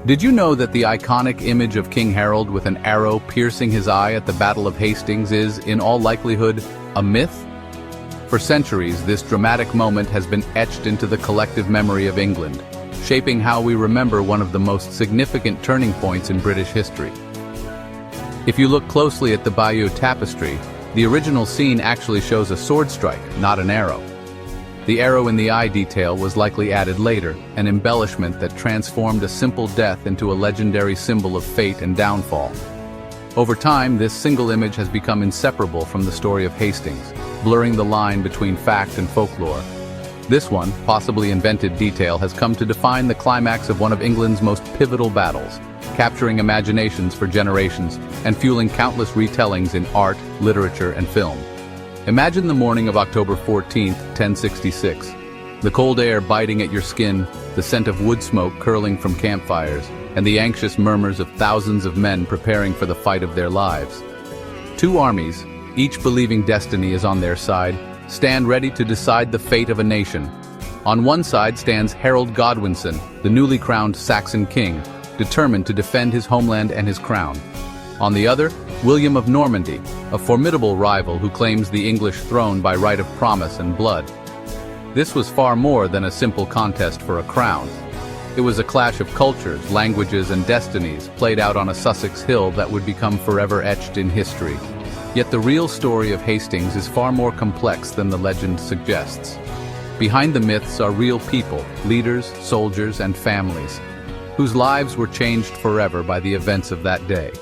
Did you know that the iconic image of King Harold with an arrow piercing his eye at the Battle of Hastings is, in all likelihood, a myth? For centuries, this dramatic moment has been etched into the collective memory of England, shaping how we remember one of the most significant turning points in British history. If you look closely at the Bayeux Tapestry, the original scene actually shows a sword strike, not an arrow. The arrow in the eye detail was likely added later, an embellishment that transformed a simple death into a legendary symbol of fate and downfall. Over time, this single image has become inseparable from the story of Hastings, blurring the line between fact and folklore. This one, possibly invented detail, has come to define the climax of one of England's most pivotal battles, capturing imaginations for generations and fueling countless retellings in art, literature, and film. Imagine the morning of October 14, 1066. The cold air biting at your skin, the scent of wood smoke curling from campfires, and the anxious murmurs of thousands of men preparing for the fight of their lives. Two armies, each believing destiny is on their side, stand ready to decide the fate of a nation. On one side stands Harold Godwinson, the newly crowned Saxon king, determined to defend his homeland and his crown. On the other, William of Normandy, a formidable rival who claims the English throne by right of promise and blood. This was far more than a simple contest for a crown. It was a clash of cultures, languages, and destinies played out on a Sussex hill that would become forever etched in history. Yet the real story of Hastings is far more complex than the legend suggests. Behind the myths are real people, leaders, soldiers, and families, whose lives were changed forever by the events of that day.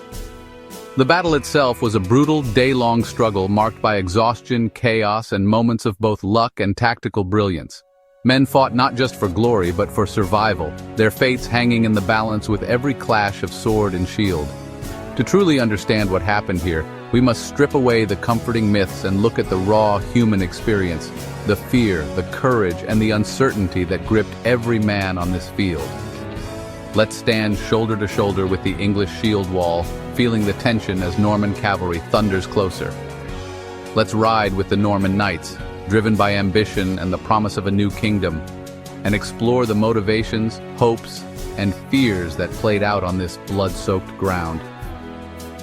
The battle itself was a brutal, day-long struggle marked by exhaustion, chaos, and moments of both luck and tactical brilliance. Men fought not just for glory but for survival, their fates hanging in the balance with every clash of sword and shield. To truly understand what happened here, we must strip away the comforting myths and look at the raw human experience, the fear, the courage, and the uncertainty that gripped every man on this field. Let's stand shoulder to shoulder with the English shield wall, feeling the tension as Norman cavalry thunders closer. Let's ride with the Norman knights, driven by ambition and the promise of a new kingdom, and explore the motivations, hopes, and fears that played out on this blood-soaked ground.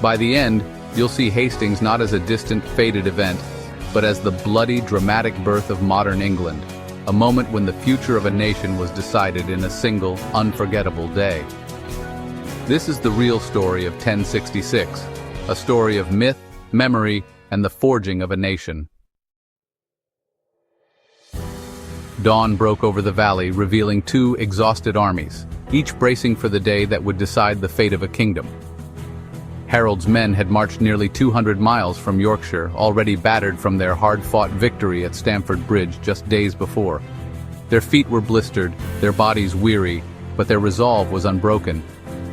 By the end, you'll see Hastings not as a distant, fated event, but as the bloody, dramatic birth of modern England, a moment when the future of a nation was decided in a single, unforgettable day. This is the real story of 1066, a story of myth, memory, and the forging of a nation. Dawn broke over the valley, revealing two exhausted armies, each bracing for the day that would decide the fate of a kingdom. Harold's men had marched nearly 200 miles from Yorkshire, already battered from their hard-fought victory at Stamford Bridge just days before. Their feet were blistered, their bodies weary, but their resolve was unbroken.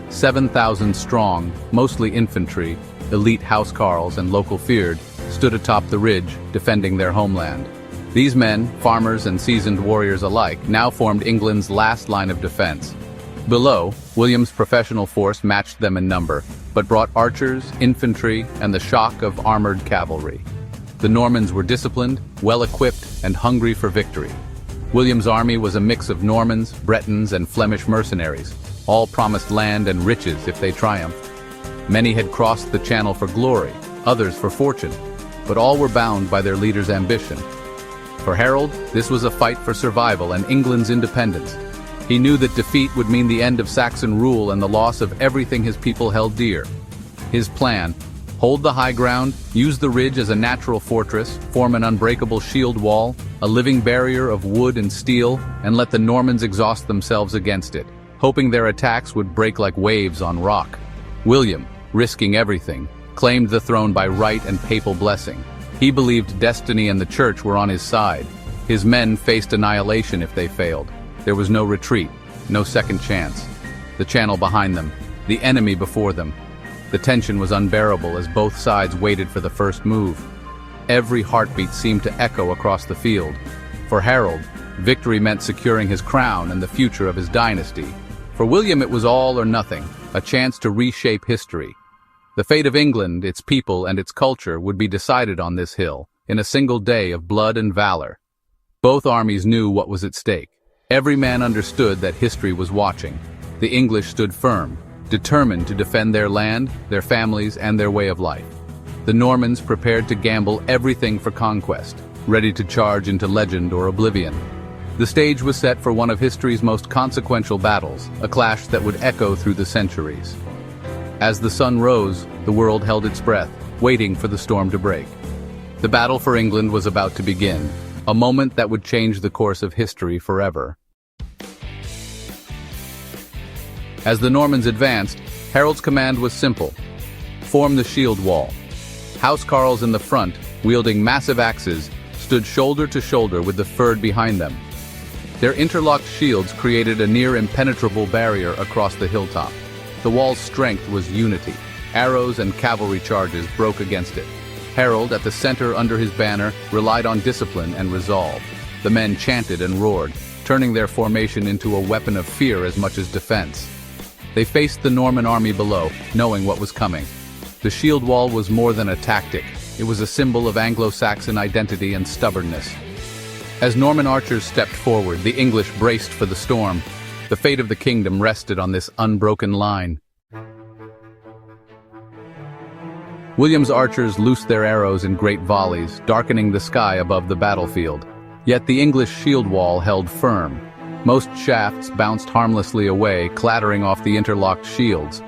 7,000 strong, mostly infantry, elite housecarls and local feared, stood atop the ridge, defending their homeland. These men, farmers and seasoned warriors alike, now formed England's last line of defense. Below, William's professional force matched them in number, but brought archers, infantry, and the shock of armored cavalry. The Normans were disciplined, well-equipped, and hungry for victory. William's army was a mix of Normans, Bretons, and Flemish mercenaries, all promised land and riches if they triumphed. Many had crossed the Channel for glory, others for fortune, but all were bound by their leader's ambition. For Harold, this was a fight for survival and England's independence. He knew that defeat would mean the end of Saxon rule and the loss of everything his people held dear. His plan: hold the high ground, use the ridge as a natural fortress, form an unbreakable shield wall, a living barrier of wood and steel, and let the Normans exhaust themselves against it, hoping their attacks would break like waves on rock. William, risking everything, claimed the throne by right and papal blessing. He believed destiny and the church were on his side. His men faced annihilation if they failed. There was no retreat, no second chance. The Channel behind them, the enemy before them. The tension was unbearable as both sides waited for the first move. Every heartbeat seemed to echo across the field. For Harold, victory meant securing his crown and the future of his dynasty. For William, it was all or nothing, a chance to reshape history. The fate of England, its people, and its culture would be decided on this hill, in a single day of blood and valor. Both armies knew what was at stake. Every man understood that history was watching. The English stood firm, determined to defend their land, their families, and their way of life. The Normans prepared to gamble everything for conquest, ready to charge into legend or oblivion. The stage was set for one of history's most consequential battles, a clash that would echo through the centuries. As the sun rose, the world held its breath, waiting for the storm to break. The battle for England was about to begin, a moment that would change the course of history forever. As the Normans advanced, Harold's command was simple: form the shield wall. Housecarls in the front, wielding massive axes, stood shoulder to shoulder with the Fyrd behind them. Their interlocked shields created a near-impenetrable barrier across the hilltop. The wall's strength was unity. Arrows and cavalry charges broke against it. Harold, at the center under his banner, relied on discipline and resolve. The men chanted and roared, turning their formation into a weapon of fear as much as defense. They faced the Norman army below, knowing what was coming. The shield wall was more than a tactic. It was a symbol of Anglo-Saxon identity and stubbornness. As Norman archers stepped forward, the English braced for the storm. The fate of the kingdom rested on this unbroken line. William's archers loosed their arrows in great volleys, darkening the sky above the battlefield. Yet the English shield wall held firm. Most shafts bounced harmlessly away, clattering off the interlocked shields.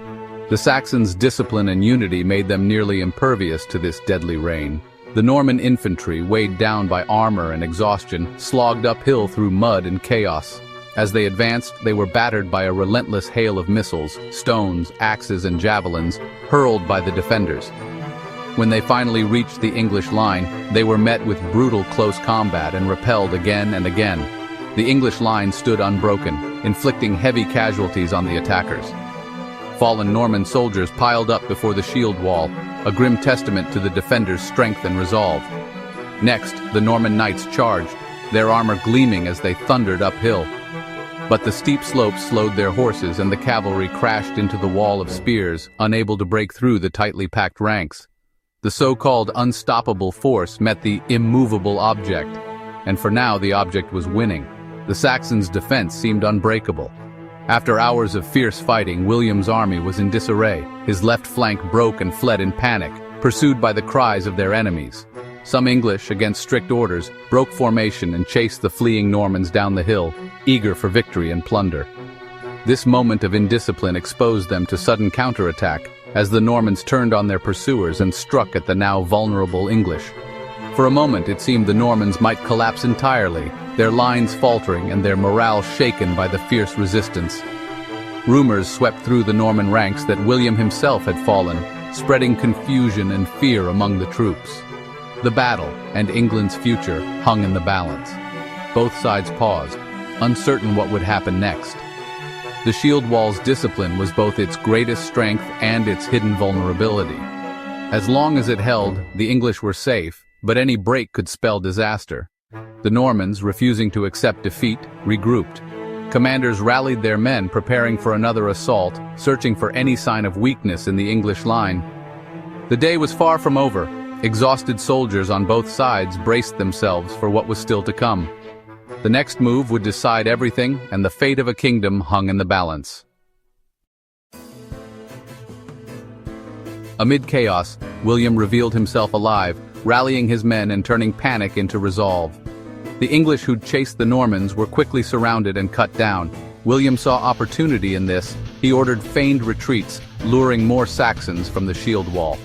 The Saxons' discipline and unity made them nearly impervious to this deadly rain. The Norman infantry, weighed down by armor and exhaustion, slogged uphill through mud and chaos. As they advanced, they were battered by a relentless hail of missiles, stones, axes, and javelins, hurled by the defenders. When they finally reached the English line, they were met with brutal close combat and repelled again and again. The English line stood unbroken, inflicting heavy casualties on the attackers. Fallen Norman soldiers piled up before the shield wall, a grim testament to the defenders' strength and resolve. Next, the Norman knights charged, their armor gleaming as they thundered uphill. But the steep slopes slowed their horses and the cavalry crashed into the wall of spears, unable to break through the tightly packed ranks. The so-called unstoppable force met the immovable object, and for now the object was winning. The Saxons' defense seemed unbreakable. After hours of fierce fighting, William's army was in disarray. His left flank broke and fled in panic, pursued by the cries of their enemies. Some English, against strict orders, broke formation and chased the fleeing Normans down the hill, eager for victory and plunder. This moment of indiscipline exposed them to sudden counterattack, as the Normans turned on their pursuers and struck at the now vulnerable English. For a moment it seemed the Normans might collapse entirely, their lines faltering and their morale shaken by the fierce resistance. Rumors swept through the Norman ranks that William himself had fallen, spreading confusion and fear among the troops. The battle and England's future hung in the balance. Both sides paused, uncertain what would happen next. The shield wall's discipline was both its greatest strength and its hidden vulnerability. As long as it held, the English were safe, but any break could spell disaster. The Normans, refusing to accept defeat, regrouped. Commanders rallied their men, preparing for another assault, searching for any sign of weakness in the English line. The day was far from over. Exhausted soldiers on both sides braced themselves for what was still to come. The next move would decide everything, and the fate of a kingdom hung in the balance. Amid chaos, William revealed himself alive, rallying his men and turning panic into resolve. The English who'd chased the Normans were quickly surrounded and cut down. William saw opportunity in this. He ordered feigned retreats, luring more Saxons from the shield wall.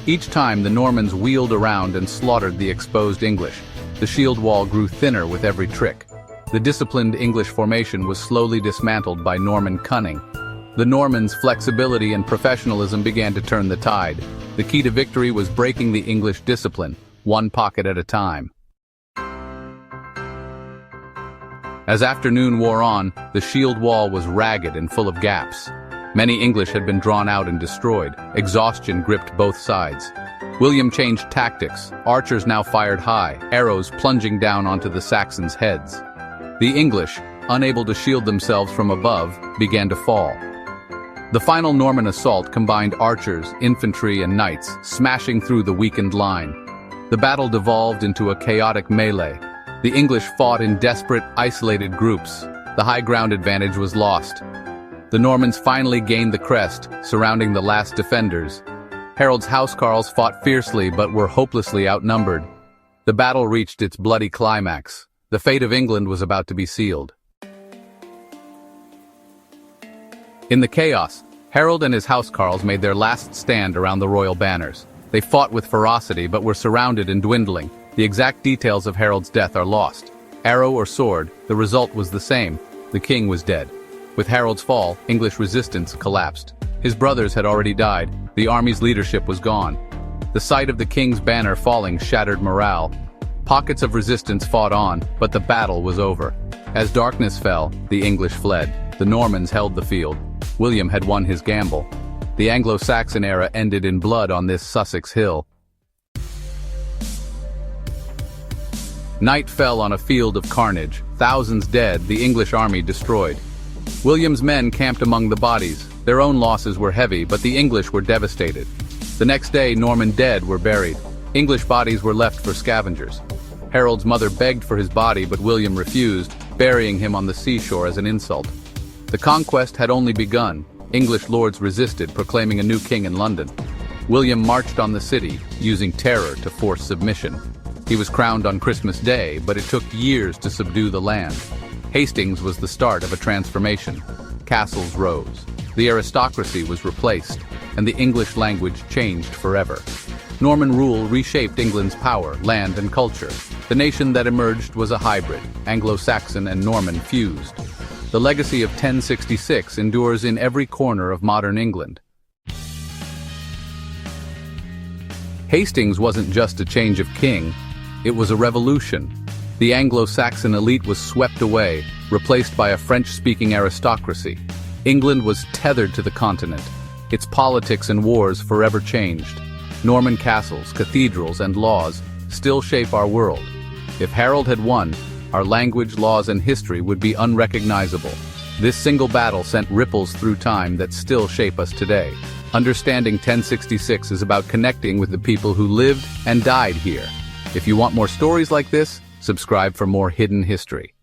Each time the Normans wheeled around and slaughtered the exposed English. The shield wall grew thinner with every trick. The disciplined English formation was slowly dismantled by Norman cunning. The Normans' flexibility and professionalism began to turn the tide. The key to victory was breaking the English discipline, one pocket at a time. As afternoon wore on, the shield wall was ragged and full of gaps. Many English had been drawn out and destroyed. Exhaustion gripped both sides. William changed tactics. Archers now fired high, arrows plunging down onto the Saxons' heads. The English, unable to shield themselves from above, began to fall. The final Norman assault combined archers, infantry, and knights, smashing through the weakened line. The battle devolved into a chaotic melee. The English fought in desperate, isolated groups. The high ground advantage was lost. The Normans finally gained the crest, surrounding the last defenders. Harold's housecarls fought fiercely but were hopelessly outnumbered. The battle reached its bloody climax. The fate of England was about to be sealed. In the chaos, Harold and his housecarls made their last stand around the royal banners. They fought with ferocity but were surrounded and dwindling. The exact details of Harold's death are lost. Arrow or sword, the result was the same. The king was dead. With Harold's fall, English resistance collapsed. His brothers had already died. The army's leadership was gone. The sight of the king's banner falling shattered morale. Pockets of resistance fought on, but the battle was over. As darkness fell, the English fled. The Normans held the field. William had won his gamble. The Anglo-Saxon era ended in blood on this Sussex hill. Night fell on a field of carnage. Thousands dead, the English army destroyed. William's men camped among the bodies. Their own losses were heavy, but the English were devastated. The next day, Norman dead were buried. English bodies were left for scavengers. Harold's mother begged for his body, but William refused, burying him on the seashore as an insult. The conquest had only begun. English lords resisted, proclaiming a new king in London. William marched on the city, using terror to force submission. He was crowned on Christmas Day, but it took years to subdue the land. Hastings was the start of a transformation. Castles rose. The aristocracy was replaced, and the English language changed forever. Norman rule reshaped England's power, land, and culture. The nation that emerged was a hybrid, Anglo-Saxon and Norman fused. The legacy of 1066 endures in every corner of modern England. Hastings wasn't just a change of king, it was a revolution. The Anglo-Saxon elite was swept away, replaced by a French-speaking aristocracy. England was tethered to the continent. Its politics and wars forever changed. Norman castles, cathedrals, and laws still shape our world. If Harold had won, our language, laws, and history would be unrecognizable. This single battle sent ripples through time that still shape us today. Understanding 1066 is about connecting with the people who lived and died here. If you want more stories like this, subscribe for more hidden history.